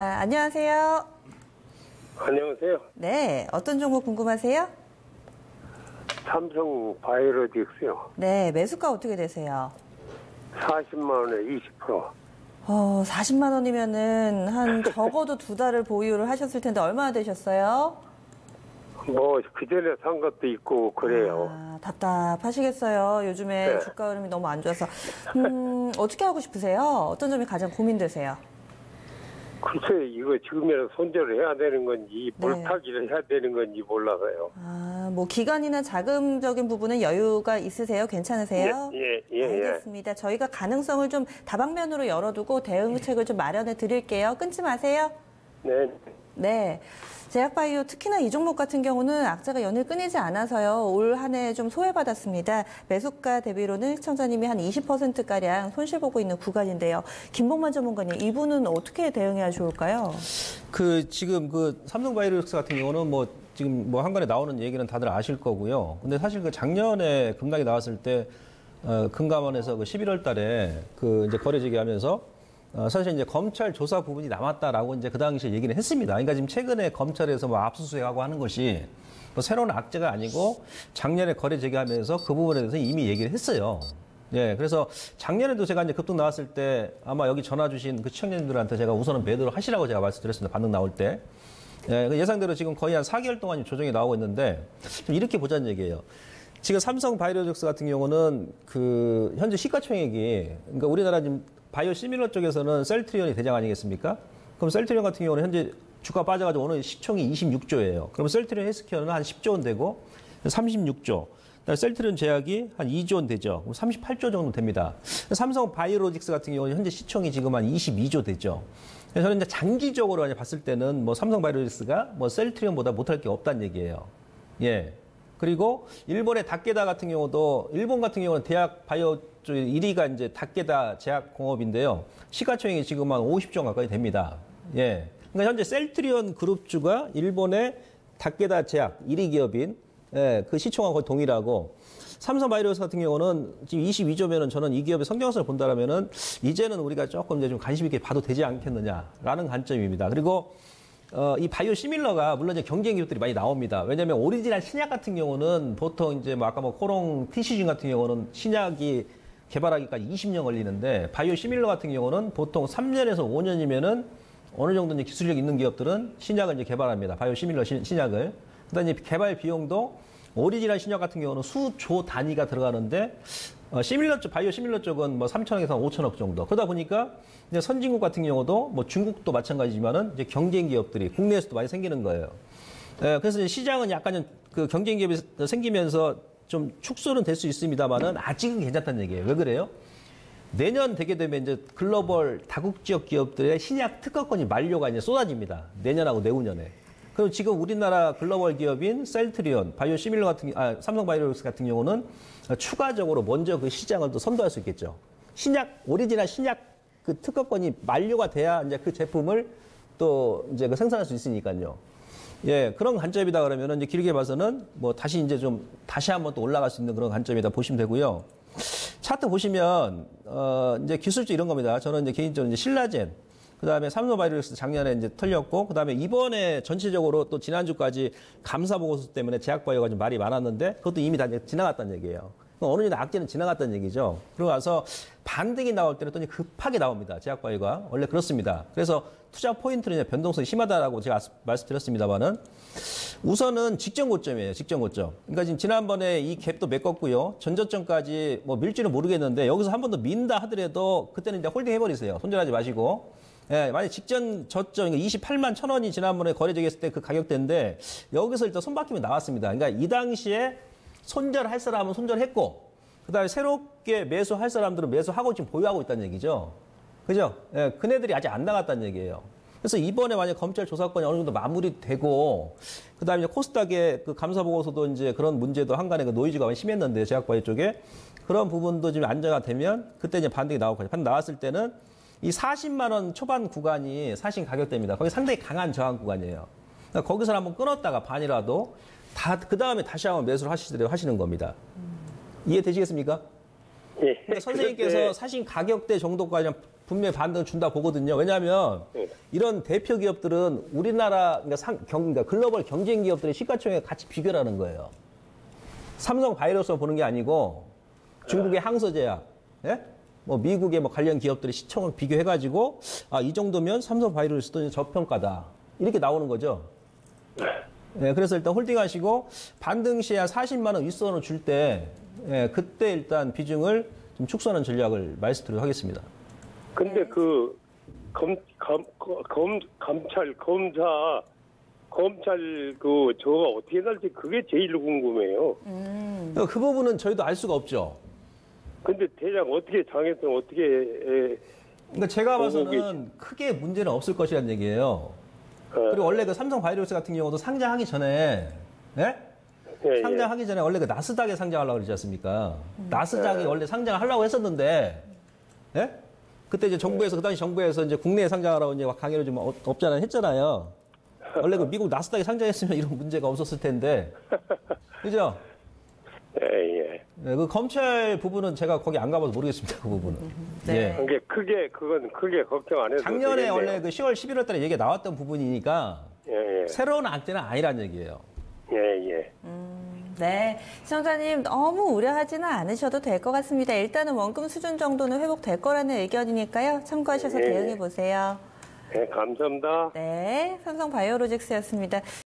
안녕하세요. 안녕하세요. 네, 어떤 종목 궁금하세요? 삼성 바이오로직스요. 네, 매수가 어떻게 되세요? 40만 원에 20%. 40만 원이면은 한 적어도 2달을 보유를 하셨을 텐데 얼마나 되셨어요? 뭐 그전에 산 것도 있고 그래요. 답답하시겠어요. 요즘에 네. 주가 흐름이 너무 안 좋아서. 어떻게 하고 싶으세요? 어떤 점이 가장 고민되세요? 글쎄 이거 지금이라도 손절을 해야 되는 건지 네. 몰타기를 해야 되는 건지 몰라서요. 뭐 기간이나 자금적인 부분은 여유가 있으세요? 괜찮으세요? 예. 알겠습니다. 저희가 가능성을 좀 다방면으로 열어두고 대응책을 좀 마련해 드릴게요. 끊지 마세요. 네. 네. 제약바이오 특히나 이 종목 같은 경우는 악재가 연일 끊이지 않아서요. 올 한 해 좀 소외받았습니다. 매수가 대비로는 시청자님이 한 20%가량 손실 보고 있는 구간인데요. 김봉만 전문가님, 이분은 어떻게 대응해야 좋을까요? 지금 삼성바이오로직스 같은 경우는 지금 한간에 나오는 얘기는 다들 아실 거고요. 근데 사실 작년에 급락이 나왔을 때 금감원에서 11월 달에 이제 거래 제기하면서 사실 이제 검찰 조사 부분이 남았다라고 이제 그 당시에 얘기를 했습니다. 그러니까 지금 최근에 검찰에서 압수수색하고 하는 것이 새로운 악재가 아니고 작년에 거래 제기하면서 그 부분에 대해서 이미 얘기를 했어요. 예, 그래서 작년에도 제가 이제 급등 나왔을 때 아마 여기 전화 주신 그 시청자님들한테 제가 우선은 매도를 하시라고 제가 말씀드렸습니다. 반등 나올 때. 예, 예상대로 지금 거의 한 4개월 동안 조정이 나오고 있는데 좀 이렇게 보자는 얘기예요. 지금 삼성 바이오로직스 같은 경우는 현재 시가총액이 그러니까 우리나라 지금 바이오 시밀러 쪽에서는 셀트리온이 대장 아니겠습니까? 그럼 셀트리온 같은 경우는 현재 주가 빠져가지고 오늘 시총이 26조예요. 그럼 셀트리온 헬스케어는 한 10조 원 되고 36조. 셀트리온 제약이 한 2조 원 되죠. 그럼 38조 정도 됩니다. 삼성 바이오로직스 같은 경우는 현재 시총이 지금 한 22조 되죠. 그래서 저는 이제 장기적으로 봤을 때는 삼성 바이오로직스가 셀트리온보다 못할 게 없다는 얘기예요. 예. 그리고 일본의 다케다 같은 경우도 일본 같은 경우는 대학 바이오 쪽 1위가 이제 다케다 제약공업인데요. 시가총액이 지금 한 50조 가까이 됩니다. 예. 그러니까 현재 셀트리온 그룹주가 일본의 다케다 제약 1위 기업인 그 시총과 거의 동일하고 삼성 바이오로직스 같은 경우는 지금 22조면은 저는 이 기업의 성장성을 본다라면은 이제는 우리가 조금 이제 좀 관심 있게 봐도 되지 않겠느냐라는 관점입니다. 그리고 이 바이오 시밀러가 물론 이제 경쟁 기업들이 많이 나옵니다. 왜냐하면 오리지널 신약 같은 경우는 보통 이제 아까 코롱 TCG 같은 경우는 신약이 개발하기까지 20년 걸리는데 바이오 시밀러 같은 경우는 보통 3년에서 5년이면은 어느 정도 이제 기술력 있는 기업들은 신약을 이제 개발합니다. 바이오 시밀러 신약을. 그다음에 개발 비용도 오리지널 신약 같은 경우는 수조 단위가 들어가는데 시밀러 쪽, 바이오 시밀러 쪽은 3천억에서 5천억 정도. 그러다 보니까 이제 선진국 같은 경우도 중국도 마찬가지지만은 이제 경쟁 기업들이 국내에서도 많이 생기는 거예요. 그래서 이제 시장은 약간 경쟁 기업이 생기면서 좀 축소는 될 수 있습니다만은 아직은 괜찮다는 얘기예요. 왜 그래요? 내년 되게 되면 이제 글로벌 다국 지역 기업들의 신약 특허권이 만료가 이제 쏟아집니다. 내년하고 내후년에. 그리고 지금 우리나라 글로벌 기업인 셀트리온, 바이오 시밀러 삼성 바이오로직스 같은 경우는 추가적으로 먼저 그 시장을 또 선도할 수 있겠죠. 오리지널 신약 특허권이 만료가 돼야 이제 그 제품을 또 이제 생산할 수 있으니까요. 예, 그런 관점이다 그러면은 이제 길게 봐서는 다시 한번 또 올라갈 수 있는 그런 관점이다 보시면 되고요. 차트 보시면, 이제 기술주 이런 겁니다. 저는 이제 개인적으로 신라젠, 그 다음에 삼성바이오로직스 작년에 이제 털렸고, 그 다음에 이번에 전체적으로 또 지난주까지 감사 보고서 때문에 제약바이오가 좀 말이 많았는데, 그것도 이미 다 지나갔다는 얘기예요. 어느 정도 악재는 지나갔다는 얘기죠. 그러고 나서 반등이 나올 때는 또 급하게 나옵니다. 제약바이오가. 원래 그렇습니다. 그래서 투자 포인트는 변동성이 심하다라고 제가 말씀드렸습니다만은 우선은 직전 고점이에요. 직전 고점. 그러니까 지금 지난번에 이 갭도 메꿨고요. 전저점까지 밀지는 모르겠는데 여기서 한 번 더 민다 하더라도 그때는 이제 홀딩 해버리세요. 손절하지 마시고. 예, 만약 직전 저점, 28만 1,000원이 지난번에 거래 제기했을 때 그 가격대인데 여기서 일단 손바뀜이 나왔습니다. 그러니까 이 당시에 손절할 사람은 손절했고 그다음에 새롭게 매수할 사람들은 매수하고 지금 보유하고 있다는 얘기죠. 그죠? 예, 그네들이 아직 안 나갔다는 얘기예요. 그래서 이번에 만약 검찰 조사건이 어느 정도 마무리되고 그다음에 이제 코스닥의 감사 보고서도 이제 그런 문제도 한간에 노이즈가 많이 심했는데 제약바이오 쪽에 그런 부분도 지금 안정화 되면 그때 이제 반등이 나올 거예요. 반등 나왔을 때는 이 40만 원 초반 구간이 사신 가격대입니다. 거기 상당히 강한 저항 구간이에요. 그러니까 거기서 한번 끊었다가 반이라도 그 다음에 다시 한번 매수를 하시는 겁니다. 이해되시겠습니까? 예. 그러니까 선생님께서 사신 가격대 정도까지 분명히 반등 준다 보거든요. 왜냐하면 예. 이런 대표 기업들은 우리나라 그러니까 글로벌 경쟁 기업들의 시가총액 같이 비교를 하는 거예요. 삼성 바이오로스만 보는 게 아니고 중국의 항서제약, 예? 뭐 미국의 뭐 관련 기업들의 시총을 비교해가지고 이 정도면 삼성 바이오로스도 저평가다 이렇게 나오는 거죠. 예, 그래서 일단 홀딩하시고 반등 시에 한 40만 원 윗선으로 줄 때 그때 일단 비중을 좀 축소하는 전략을 말씀드리도록 하겠습니다. 근데 그 검찰 그 저가 어떻게 날지 그게 제일 궁금해요. 그 부분은 저희도 알 수가 없죠. 근데 대략 어떻게 장애성 어떻게 그러니까 제가 보고 봐서는 크게 문제는 없을 것이라는 얘기예요. 그리고 원래 그 삼성 바이오로스 같은 경우도 상장하기 전에, 예? 예, 상장하기 전에 원래 그 나스닥에 상장하려고 그러지 않습니까? 나스닥이 원래 상장을 하려고 했었는데, 예? 그때 이제 정부에서, 그 당시 정부에서 이제 국내에 상장하라고 이제 강요를 좀 없잖아요. 했잖아요. 원래 그 미국 나스닥에 상장했으면 이런 문제가 없었을 텐데. 그죠? 예. 그 검찰 부분은 제가 거기 안 가봐서 모르겠습니다. 그 부분은. 네. 예. 그건 크게 걱정 안 해도 작년에 되겠네요. 원래 그 10월 11월 달에 얘기가 나왔던 부분이니까 예. 새로운 악재는 아니란 얘기예요. 예. 네, 시청자님 너무 우려하지는 않으셔도 될 것 같습니다. 일단은 원금 수준 정도는 회복될 거라는 의견이니까요. 참고하셔서 예. 대응해 보세요. 네, 감사합니다. 네, 삼성 바이오로직스였습니다.